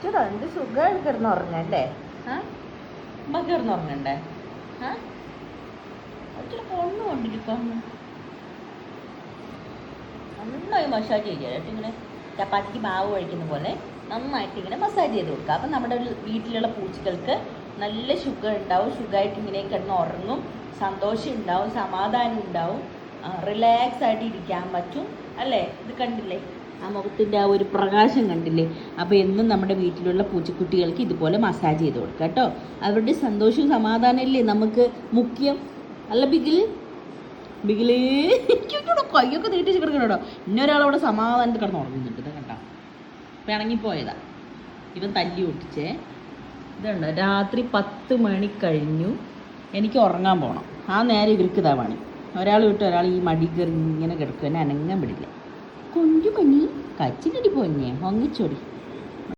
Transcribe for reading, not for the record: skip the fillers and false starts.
ചേട്ടാ എന്ത് സുഖമായിട്ട് കിടന്നുറങ്ങല്ലേ? അമ്മ കിടന്നുറങ്ങണ്ടേ? കൊണ്ണു കൊണ്ടിരിക്കും. നന്നായി മസാജ് ചെയ്യാനായിട്ട് ഇങ്ങനെ ചപ്പാത്തിക്ക് മാവ് കഴിക്കുന്ന പോലെ നന്നായിട്ട് ഇങ്ങനെ മസാജ് ചെയ്ത് കൊടുക്കുക. അപ്പം നമ്മുടെ വീട്ടിലുള്ള പൂച്ചകൾക്ക് നല്ല സുഖം ഉണ്ടാവും. സുഖമായിട്ട് ഇങ്ങനെ കിടന്ന് ഉറങ്ങും, സന്തോഷം ഉണ്ടാവും, സമാധാനം ഉണ്ടാവും, റിലാക്സ് ആയിട്ട് ഇരിക്കാൻ പറ്റും അല്ലേ? ഇത് കണ്ടില്ലേ, ആ മുഖത്തിൻ്റെ ആ ഒരു പ്രകാശം കണ്ടില്ലേ? അപ്പോൾ എന്നും നമ്മുടെ വീട്ടിലുള്ള പൂച്ചക്കുട്ടികൾക്ക് ഇതുപോലെ മസാജ് ചെയ്ത് കൊടുക്കുക കേട്ടോ. അവരുടെ സന്തോഷവും സമാധാനമല്ലേ നമുക്ക് മുഖ്യം, അല്ല ബിഗിൽ? ബിഗിലേ എനിക്കൂടെ കയ്യൊക്കെ നീട്ടി കിടക്കണോ? ഇന്നൊരാളവിടെ സമാധാനത്തിൽ കിടന്ന് ഉറങ്ങുന്നുണ്ട്. ഇത് കണ്ടോ, പിണങ്ങിപ്പോയതാ. ഇവൻ തല്ലി ഒട്ടിച്ചേ. ഇതുണ്ടോ, രാത്രി 10 മണി കഴിഞ്ഞു, എനിക്ക് ഉറങ്ങാൻ പോകണം. ആ നേരം ഇവർക്ക് ഇതാ പണി. ഒരാൾ വിട്ട് ഒരാൾ ഈ മടി കയറി ഇങ്ങനെ കിടക്കുക, എന്നെ അനങ്ങാൻ പിടില്ല. കൊഞ്ചു പനി കച്ചിനടി പോന്നെ ഒങ്ങിച്ചോടി.